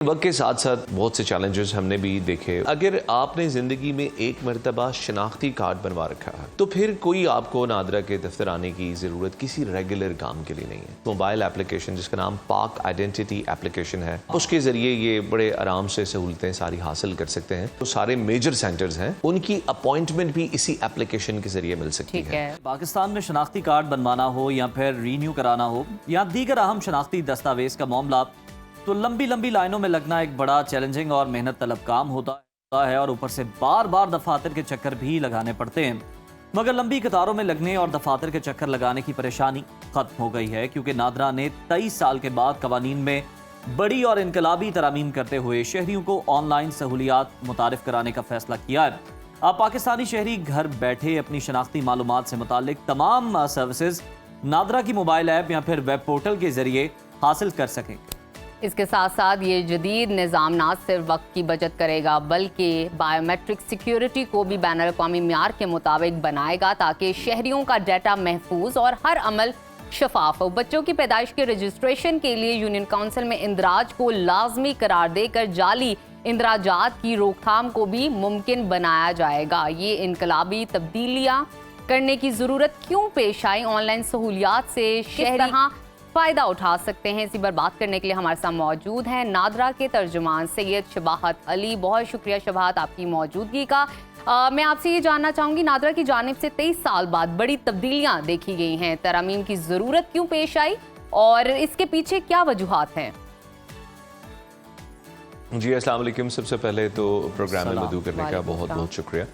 वक्त के साथ साथ बहुत से चैलेंजेस हमने भी देखे। अगर आपने ज़िंदगी में एक मरतबा शनाख्ती कार्ड बनवा रखा है तो फिर कोई आपको नादरा के दफ्तर आने की ज़रूरत किसी रेगुलर काम के लिए नहीं है। मोबाइल एप्लीकेशन जिसका नाम पाक आइडेंटिटी एप्लीकेशन है, उसके ज़रिए ये बड़े आराम से सहूलतें सारी हासिल कर सकते हैं। तो सारे मेजर सेंटर्स हैं, उनकी अपॉइंटमेंट भी इसी एप्लीकेशन के ज़रिए मिल सकती है। पाकिस्तान में शनाख्ती कार्ड बनवाना हो या फिर रीन्यू कराना हो या दीगर अहम शनाख्ती दस्तावेज का मामला, तो लंबी लंबी लाइनों में लगना एक बड़ा चैलेंजिंग और मेहनत तलब काम होता है और ऊपर से बार बार दफातर के चक्कर भी लगाने पड़ते हैं। मगर लंबी कतारों में लगने और दफातर के चक्कर लगाने की परेशानी खत्म हो गई है, क्योंकि नादरा ने 23 साल के बाद कवानीन में बड़ी और इनकलाबी तरामीम करते हुए शहरियों को ऑनलाइन सहूलियात मुतारिफ कराने का फैसला किया है। अब पाकिस्तानी शहरी घर बैठे अपनी शनाख्ती मालूमात से मुतालिक तमाम सर्विसेज नादरा की मोबाइल ऐप या फिर वेब पोर्टल के जरिए हासिल कर सकेंगे। इसके साथ साथ ये जदीद निज़ाम न सिर्फ वक्त की बचत करेगा बल्कि बायोमेट्रिक सिक्योरिटी को भी बैनुल अक़वामी मियार के मुताबिक बनाएगा, ताकि शहरियों का डाटा महफूज और हर अमल शफाफ हो। बच्चों की पैदाइश के रजिस्ट्रेशन के लिए यूनियन काउंसिल में इंदराज को लाजमी करार देकर जाली इंदराजात की रोकथाम को भी मुमकिन बनाया जाएगा। ये इनकलाबी तब्दीलियाँ करने की ज़रूरत क्यों पेश आई, ऑनलाइन सहूलियात से शहरी फ़ायदा उठा सकते हैं, इसी पर बात करने के लिए हमारे साथ मौजूद हैं नादरा के तर्जुमान सैयद शबाहत अली। बहुत शुक्रिया शबाहत आपकी मौजूदगी का। मैं आपसे ये जानना चाहूँगी, नादरा की जानिब से 23 साल बाद बड़ी तब्दीलियाँ देखी गई हैं, तरमीम की ज़रूरत क्यों पेश आई और इसके पीछे क्या वजूहात हैं? जी अस्सलाम वालेकुम। सबसे पहले तो प्रोग्राम में मदऊ करने का बहुत बहुत शुक्रिया।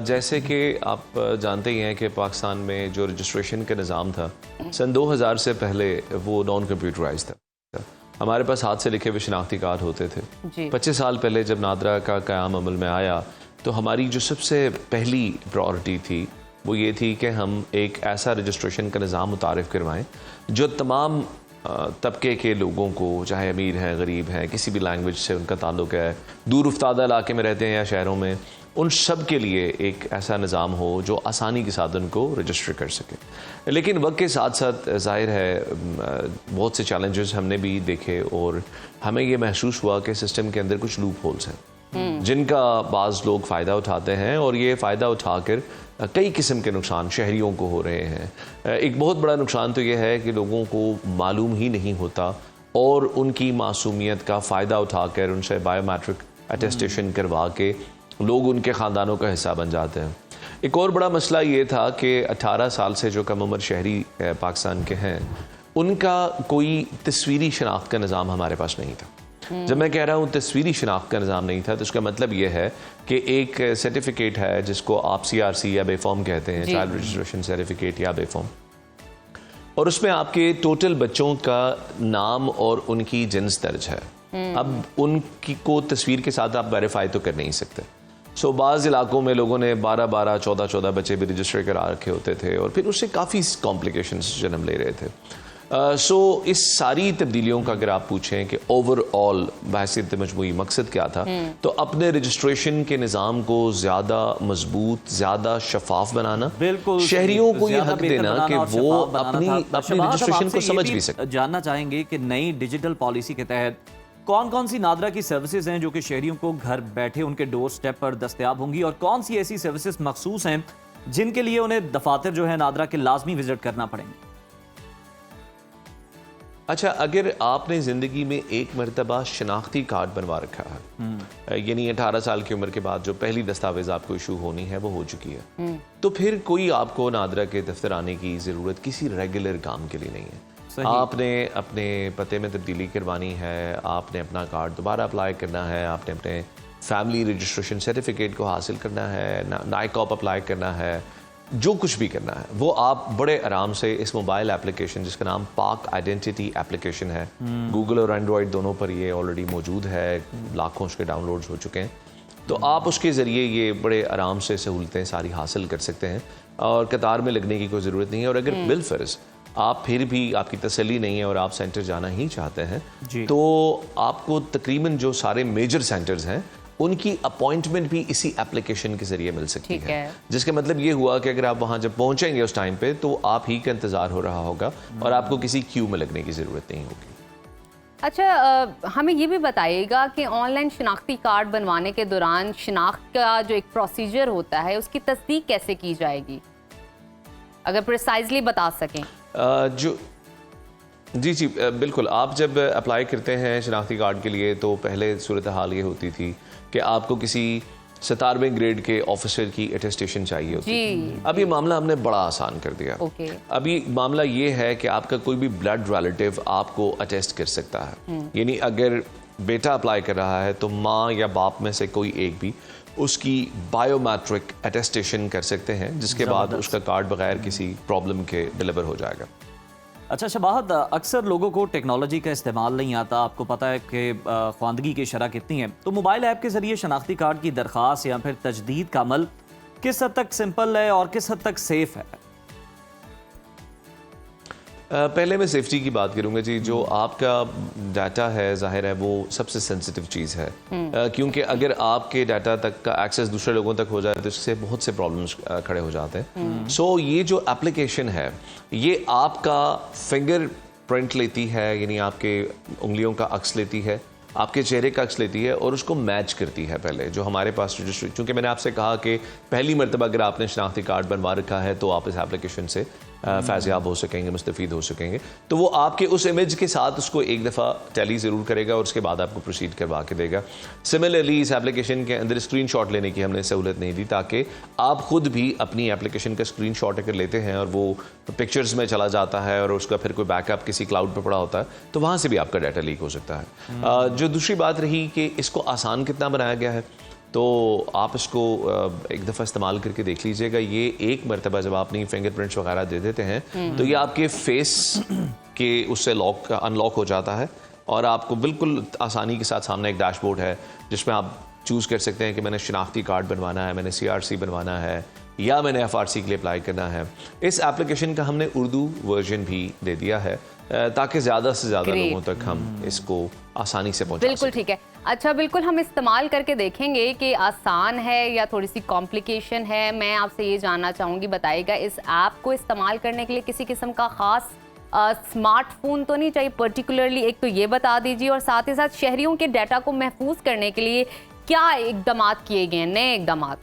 जैसे कि आप जानते ही हैं कि पाकिस्तान में जो रजिस्ट्रेशन का निज़ाम था सन 2000 से पहले वो नॉन कंप्यूटराइज था। हमारे पास हाथ से लिखे हुए शनाख्ती कार्ड होते थे। 25 साल पहले जब नादरा का क़याम अमल में आया तो हमारी जो सबसे पहली प्रायोरिटी थी वो ये थी कि हम एक ऐसा रजिस्ट्रेशन का निज़ाम मुतारिफ़ करवाएँ जो तमाम तबके के लोगों को, चाहे अमीर हैं, गरीब हैं, किसी भी लैंग्वेज से उनका ताल्लुक़ है, दूर उफ्तादा इलाके में रहते हैं या शहरों में, उन सब के लिए एक ऐसा निज़ाम हो जो आसानी के साथ उनको रजिस्टर कर सके। लेकिन वक्त के साथ साथ ज़ाहिर है बहुत से चैलेंजेस हमने भी देखे और हमें ये महसूस हुआ कि सिस्टम के अंदर कुछ लूप होल्स हैं जिनका बाज़ लोग फ़ायदा उठाते हैं और ये फ़ायदा उठाकर कई किस्म के नुकसान शहरियों को हो रहे हैं। एक बहुत बड़ा नुकसान तो ये है कि लोगों को मालूम ही नहीं होता और उनकी मासूमियत का फ़ायदा उठाकर उनसे बायोमेट्रिक अटेस्टेशन करवा के लोग उनके ख़ानदानों का हिस्सा बन जाते हैं। एक और बड़ा मसला ये था कि 18 साल से जो कम उम्र शहरी पाकिस्तान के हैं उनका कोई तस्वीरी शनाख्त का निज़ाम हमारे पास नहीं था। जब मैं कह रहा हूँ तस्वीरी शनाख्त का निज़ाम नहीं था तो उसका मतलब ये है कि एक सर्टिफिकेट है जिसको आप CRC या बेफॉर्म कहते हैं, चाइल्ड रजिस्ट्रेशन सर्टिफिकेट या बेफॉर्म, और उसमें आपके टोटल बच्चों का नाम और उनकी जिन्स दर्ज है। अब उनकी को तस्वीर के साथ आप वेरीफाई तो कर नहीं सकते। सो बाज़ इलाकों में लोगों ने 12-12, 14-14 बच्चे भी रजिस्टर करा रखे होते थे और फिर उससे काफ़ी कॉम्प्लिकेशंस जन्म ले रहे थे। इस सारी तब्दीलियों का अगर आप पूछें कि ओवरऑल बहसीत मजमूई मकसद क्या था, तो अपने रजिस्ट्रेशन के निज़ाम को ज़्यादा मजबूत, ज़्यादा शफाफ बनाना, शहरियों को ये हक देना कि वो अपनी रजिस्ट्रेशन को समझ भी सकें। जानना चाहेंगे कि नई डिजिटल पॉलिसी के तहत कौन कौन सी नादरा की सर्विसेज हैं जो कि शहरियों को घर बैठे उनके डोर स्टेप पर दस्तयाब होंगी, और कौन सी ऐसी सर्विसेज मखसूस हैं जिनके लिए उन्हें दफातर जो है नादरा के लाजमी विजिट करना पड़ेंगे? अच्छा, अगर आपने ज़िंदगी में एक मरतबा शनाख्ती कार्ड बनवा रखा है, यानी 18 साल की उम्र के बाद जो पहली दस्तावेज आपको इशू होनी है वो हो चुकी है, तो फिर कोई आपको नादरा के दफ्तर आने की ज़रूरत किसी रेगुलर काम के लिए नहीं है। आपने अपने पते में तब्दीली करवानी है, आपने अपना कार्ड दोबारा अप्लाई करना है, आपने अपने फैमिली रजिस्ट्रेशन सर्टिफिकेट को हासिल करना है, नाइकॉप अप्लाई करना है, जो कुछ भी करना है वो आप बड़े आराम से इस मोबाइल एप्लीकेशन जिसका नाम पाक आइडेंटिटी एप्लीकेशन है, गूगल और एंड्रॉयड दोनों पर ये ऑलरेडी मौजूद है, लाखों उसके डाउनलोड्स हो चुके हैं, तो आप उसके ज़रिए ये बड़े आराम से सहूलतें सारी हासिल कर सकते हैं और कतार में लगने की कोई ज़रूरत नहीं है। और अगर बिलफर्ज आप फिर भी आपकी तसल्ली नहीं है और आप सेंटर जाना ही चाहते हैं तो आपको तकरीबन जो सारे मेजर सेंटर्स हैं उनकी अपॉइंटमेंट भी इसी एप्लीकेशन के जरिए मिल सकती है। जिसका मतलब ये हुआ कि अगर आप वहाँ जब पहुँचेंगे उस टाइम पे तो आप ही का इंतज़ार हो रहा होगा और आपको किसी क्यू में लगने की ज़रूरत नहीं होगी। अच्छा, हमें ये भी बताइएगा कि ऑनलाइन शनाख्ती कार्ड बनवाने के दौरान शनाख्त का जो एक प्रोसीजर होता है उसकी तस्दीक कैसे की जाएगी, अगर प्रिसाइजली बता सकें। जी बिल्कुल। आप जब अप्लाई करते हैं शनाख्ती कार्ड के लिए तो पहले सूरत हाल ये होती थी कि आपको किसी 17वें ग्रेड के ऑफिसर की अटेस्टेशन चाहिए होती थी। अब ये मामला हमने बड़ा आसान कर दिया। अभी मामला ये है कि आपका कोई भी ब्लड रिलेटिव आपको अटेस्ट कर सकता है। यानी अगर बेटा अप्लाई कर रहा है तो माँ या बाप में से कोई एक भी उसकी बायोमेट्रिक अटेस्टेशन कर सकते हैं, जिसके बाद उसका कार्ड बगैर किसी प्रॉब्लम के डिलीवर हो जाएगा। अच्छा शबाहत, अक्सर लोगों को टेक्नोलॉजी का इस्तेमाल नहीं आता। आपको पता है कि ख्वानदगी की शरह कितनी है, तो मोबाइल ऐप के ज़रिए शनाख्ती कार्ड की दरख्वास्त या फिर तजदीद का अमल किस हद तक सिंपल है और किस हद तक सेफ है? पहले मैं सेफ्टी की बात करूंगा जी। जो आपका डाटा है जाहिर है वो सबसे सेंसिटिव चीज़ है, क्योंकि अगर आपके डाटा तक का एक्सेस दूसरे लोगों तक हो जाए तो इससे बहुत से प्रॉब्लम्स खड़े हो जाते हैं। सो ये जो एप्लीकेशन है ये आपका फिंगर प्रिंट लेती है, यानी आपके उंगलियों का अक्स लेती है, आपके चेहरे का अक्स लेती है और उसको मैच करती है। पहले जो हमारे पास रजिस्ट्री, चूँकि मैंने आपसे कहा कि पहली मरतबा अगर आपने शनाख्ती कार्ड बनवा रखा है तो आप इस एप्लीकेशन से फैज़याब हो सकेंगे, मुस्तफ़ीद हो सकेंगे। तो वो आपके उस इमेज के साथ उसको एक दफ़ा टैली ज़रूर करेगा और उसके बाद आपको प्रोसीड करवा के देगा। सिमिलरली इस एप्लीकेशन के अंदर स्क्रीनशॉट लेने की हमने सहूलत नहीं दी, ताकि आप खुद भी अपनी एप्लीकेशन का स्क्रीनशॉट अगर लेते हैं और वो पिक्चर्स में चला जाता है और उसका फिर कोई बैकअप किसी क्लाउड पर पड़ा होता है तो वहाँ से भी आपका डाटा लीक हो सकता है। जो दूसरी बात रही कि इसको आसान कितना बनाया गया है, तो आप इसको एक दफ़ा इस्तेमाल करके देख लीजिएगा। ये एक मरतबा जब आप अपनी फिंगरप्रिंट्स वगैरह दे देते हैं तो ये आपके फेस के उससे अनलॉक हो जाता है और आपको बिल्कुल आसानी के साथ सामने एक डैशबोर्ड है जिसमें आप चूज़ कर सकते हैं कि मैंने शनाख्ती कार्ड बनवाना है, मैंने CRC बनवाना है या मैंने FRC के लिए अप्लाई करना है। इस एप्लीकेशन का हमने उर्दू वर्जन भी दे दिया है ताकि ज़्यादा से ज़्यादा लोगों तक हम इसको आसानी से पहुंचा बिल्कुल ठीक है। अच्छा, बिल्कुल हम इस्तेमाल करके देखेंगे कि आसान है या थोड़ी सी कॉम्प्लिकेशन है। मैं आपसे ये जानना चाहूँगी, बताइएगा इस ऐप को इस्तेमाल करने के लिए किसी किस्म का ख़ास स्मार्टफोन तो नहीं चाहिए पर्टिकुलरली, एक तो ये बता दीजिए, और साथ ही साथ शहरियों के डाटा को महफूज करने के लिए क्या इकदाम किए गए हैं, नए इकदाम?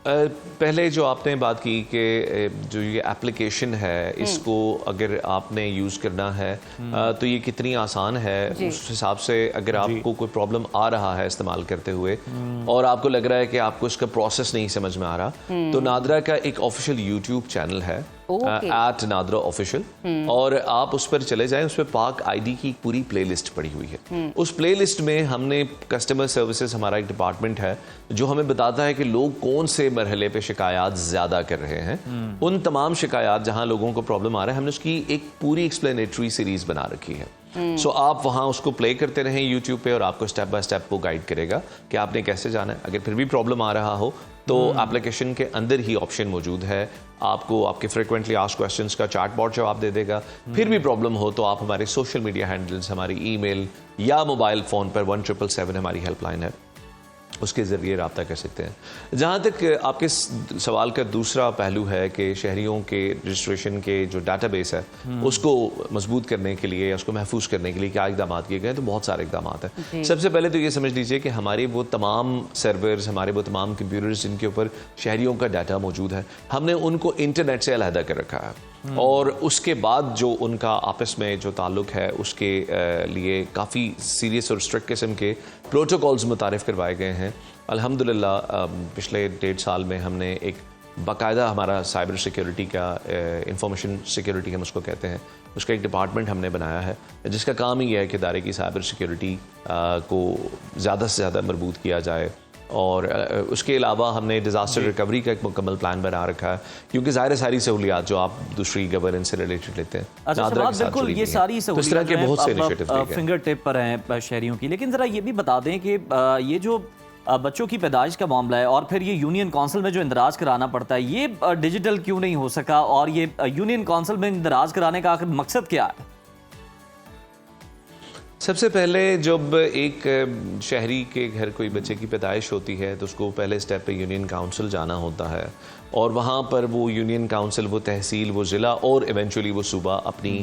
पहले जो आपने बात की कि जो ये एप्लीकेशन है इसको अगर आपने यूज़ करना है तो ये कितनी आसान है, उस हिसाब से अगर आपको कोई प्रॉब्लम आ रहा है इस्तेमाल करते हुए और आपको लग रहा है कि आपको इसका प्रोसेस नहीं समझ में आ रहा तो नादरा का एक ऑफिशियल यूट्यूब चैनल है @नादरा ऑफिशियल, और आप उस पर चले जाएं। उस पर पाक आईडी की पूरी प्लेलिस्ट पड़ी हुई है। उस प्लेलिस्ट में हमने कस्टमर सर्विसेज, हमारा एक डिपार्टमेंट है जो हमें बताता है कि लोग कौन से मरहले पे शिकायत ज़्यादा कर रहे हैं। उन तमाम शिकायत जहां लोगों को प्रॉब्लम आ रहा है हमने उसकी एक पूरी एक्सप्लेनेटरी सीरीज बना रखी है। सो आप वहाँ उसको प्ले करते रहें यूट्यूब पे और आपको स्टेप बाय स्टेप वो गाइड करेगा कि आपने कैसे जाना है। अगर फिर भी प्रॉब्लम आ रहा हो तो एप्लीकेशन के अंदर ही ऑप्शन मौजूद है, आपको आपके फ्रिक्वेंटली आस्क्ड क्वेश्चंस का चैटबॉट जवाब दे देगा। फिर भी प्रॉब्लम हो तो आप हमारे सोशल मीडिया हैंडल्स, हमारी ईमेल या मोबाइल फ़ोन पर 1777 हमारी हेल्पलाइन है, उसके ज़रिए रब्ता कर सकते हैं। जहाँ तक आपके सवाल का दूसरा पहलू है कि शहरियों के रजिस्ट्रेशन के जो डाटाबेस है उसको मजबूत करने के लिए या उसको महफूज करने के लिए क्या इकदाम किए गए, तो बहुत सारे इकदाम हैं। सबसे पहले तो ये समझ लीजिए कि हमारे वो तमाम सर्वर्स, हमारे वो तमाम कंप्यूटर्स जिनके ऊपर शहरियों का डाटा मौजूद है, हमने उनको इंटरनेट से अलहदा कर रखा है और उसके बाद जो उनका आपस में जो ताल्लुक है उसके लिए काफ़ी सीरियस और स्ट्रिक्ट किस्म के प्रोटोकॉल्स मुतारिफ करवाए गए हैं। अल्हम्दुलिल्लाह पिछले 1.5 साल में हमने एक बाकायदा हमारा साइबर सिक्योरिटी का इंफॉर्मेशन सिक्योरिटी हम उसको कहते हैं, उसका एक डिपार्टमेंट हमने बनाया है जिसका काम ही है कि इदारे की साइबर सिक्योरिटी को ज़्यादा से ज़्यादा मजबूत किया जाए। और उसके अलावा हमने डिज़ास्टर रिकवरी का एक मुकम्मल प्लान बना रखा है, क्योंकि ज़ाहिर सारी सहूलियात जो आप दूसरी गवर्नेंस से रिलेटेड लेते हैं। अच्छा बिल्कुल, ये सारी सहूलियात के बहुत से इनिशिएटिव्स फिंगर टिप पर हैं शहरियों की। लेकिन ज़रा ये भी बता दें कि ये जो बच्चों की पैदाइश का मामला है और फिर ये यूनियन काउंसिल में जो इंदराज कराना पड़ता है, ये डिजिटल क्यों नहीं हो सका और ये यूनियन काउंसिल में इंदराज कराने का आखिर मकसद क्या है? सबसे पहले जब एक शहरी के घर कोई बच्चे की पैदाइश होती है तो उसको पहले स्टेप पे यूनियन काउंसिल जाना होता है और वहाँ पर वो यूनियन काउंसिल, वो तहसील, वो ज़िला और इवेंचुअली वो सूबा अपनी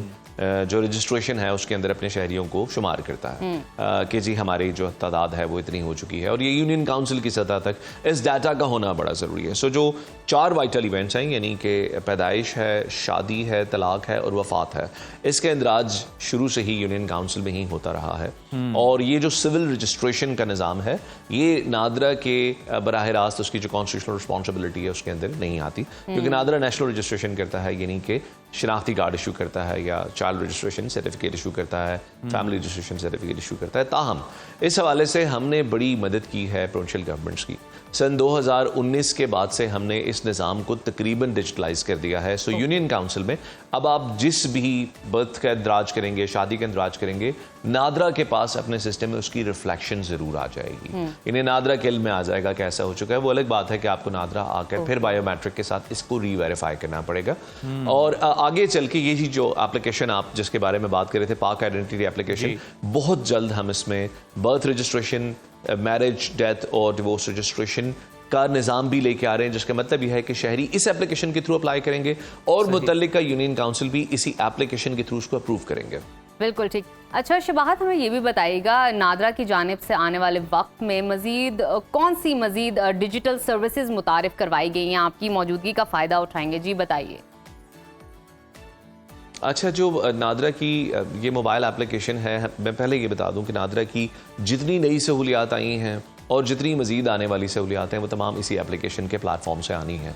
जो रजिस्ट्रेशन है उसके अंदर अपने शहरियों को शुमार करता है कि जी हमारी जो तादाद है वो इतनी हो चुकी है, और ये यूनियन काउंसिल की सतह तक इस डाटा का होना बड़ा ज़रूरी है। सो जो 4 वाइटल इवेंट्स हैं, यानी कि पैदाइश है, शादी है, तलाक है और वफात है, इसका इंदराज शुरू से ही यूनियन काउंसिल में ही होता रहा है। और ये जो सिविल रजिस्ट्रेशन का निज़ाम है ये नादरा के बराह रास्त उसकी जो कॉन्स्टिट्यूशनल रिस्पॉन्सिबिलिटी है उसके अंदर नहीं आती, क्योंकि नादरा नेशनल रजिस्ट्रेशन करता है, यानी कि शनाख्ती कार्ड इशू करता है या चाइल्ड रजिस्ट्रेशन सर्टिफिकेट इशू करता है, फैमिली रजिस्ट्रेशन सर्टिफिकेट इशू करता है। ताहम इस हवाले से हमने बड़ी मदद की है प्रोविंशियल गवर्नमेंट्स की। सन 2019 के बाद से हमने इस निज़ाम को तकरीबन डिजिटलाइज कर दिया है। सो यूनियन काउंसिल में अब आप जिस भी बर्थ का इंदराज करेंगे, शादी का इंदराज करेंगे, नादरा के पास अपने सिस्टम में उसकी रिफ्लेक्शन ज़रूर आ जाएगी। इन्हें नादरा के इल्म में आ जाएगा कि ऐसा हो चुका है। वो अलग बात है कि आपको नादरा आकर फिर बायोमेट्रिक के साथ इसको रीवेरीफाई करना पड़ेगा। और आगे चल के यही जो एप्लीकेशन आप जिसके बारे में बात कर रहे थे, पाक आइडेंटिटी एप्लीकेशन, बहुत जल्द हम इसमें बर्थ रजिस्ट्रेशन, मैरिज, डेथ और डिवोर्स रजिस्ट्रेशन का निज़ाम भी लेके आ रहे हैं, जिसका मतलब यह है कि शहरी इस एप्लीकेशन के थ्रू अप्लाई करेंगे और मुतल्लिका यूनियन काउंसिल भी इसी एप्लीकेशन के थ्रू उसको अप्रूव करेंगे। बिल्कुल ठीक। अच्छा शबाहत, हमें ये भी बताइएगा, नादरा की जानिब से आने वाले वक्त में मजीद कौन सी मजीद डिजिटल सर्विसेज मुतारिफ करवाई गई हैं, आपकी मौजूदगी का फ़ायदा उठाएंगे? जी बताइए। अच्छा, जो नादरा की ये मोबाइल एप्लीकेशन है, मैं पहले ये बता दूं कि नादरा की जितनी नई सहूलियात आई हैं और जितनी मज़ीद आने वाली सहूलियात हैं वो तमाम इसी एप्लीकेशन के प्लेटफॉर्म से आनी है।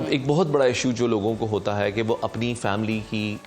एक बहुत बड़ा इशू जो लोगों को होता है कि वो अपनी फैमिली की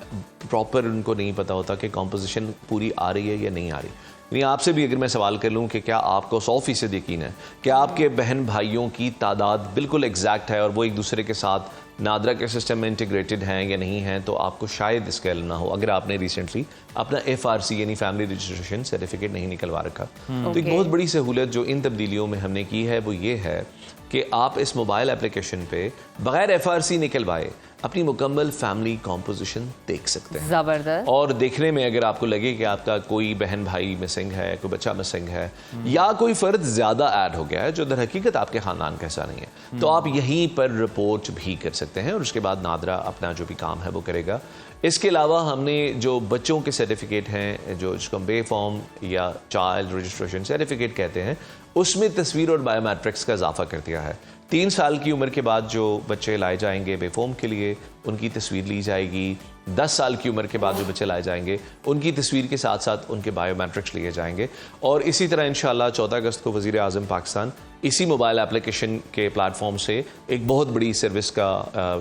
प्रॉपर उनको नहीं पता होता कि कॉम्पोजिशन पूरी आ रही है या नहीं आ रही। यानी आपसे भी अगर मैं सवाल कर लूँ कि क्या आपको 100% यकीन है कि आपके बहन भाइयों की तादाद बिल्कुल एग्जैक्ट है और वो एक दूसरे के साथ नादरा के सिस्टम में इंटीग्रेटेड हैं या नहीं हैं, तो आपको शायद इसका इल्म ना हो अगर आपने रिसेंटली अपना FRC यानी फैमिली रजिस्ट्रेशन सर्टिफिकेट नहीं निकलवा रखा। तो एक बहुत बड़ी सहूलियत जो इन तब्दीलियों में हमने की है वो ये है कि आप इस मोबाइल एप्लीकेशन पे बगैर FRC निकलवाए अपनी मुकम्मल फैमिली कॉम्पोजिशन देख सकते हैं। ज़बरदस्त। और देखने में अगर आपको लगे कि आपका कोई बहन भाई मिसिंग है, कोई बच्चा मिसिंग है या कोई फ़र्द ज़्यादा ऐड हो गया है जो दर हकीकत आपके ख़ानदान का हिस्सा नहीं है, तो आप यहीं पर रिपोर्ट भी कर सकते हैं और उसके बाद नादरा अपना जो भी काम है वो करेगा। इसके अलावा हमने जो बच्चों के सर्टिफिकेट हैं, जो जिसको हम बे फॉर्म या चाइल्ड रजिस्ट्रेशन सर्टिफिकेट कहते हैं, उसमें तस्वीर और बायोमेट्रिक्स का इजाफा कर दिया है। 3 साल की उम्र के बाद जो बच्चे लाए जाएंगे बेफॉर्म के लिए, उनकी तस्वीर ली जाएगी। 10 साल की उम्र के बाद जो बच्चे लाए जाएंगे उनकी तस्वीर के साथ साथ उनके बायोमेट्रिक्स लिए जाएंगे। और इसी तरह इंशाल्लाह 14 अगस्त को वज़ीर आज़म पाकिस्तान इसी मोबाइल एप्लीकेशन के प्लेटफॉर्म से एक बहुत बड़ी सर्विस का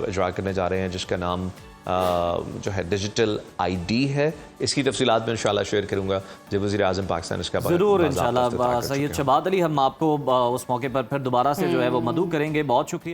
इजरा करने जा रहे हैं, जिसका नाम जो है डिजिटल ID है। इसकी तफसीलात में इंशाल्लाह शेयर करूंगा जब वज़ीर आज़म पाकिस्तान इसका ज़रूर इंशाल्लाह। सैयद शबाहत अली, हम आपको उस मौके पर फिर दोबारा से जो है वो मदऊ करेंगे। बहुत शुक्रिया।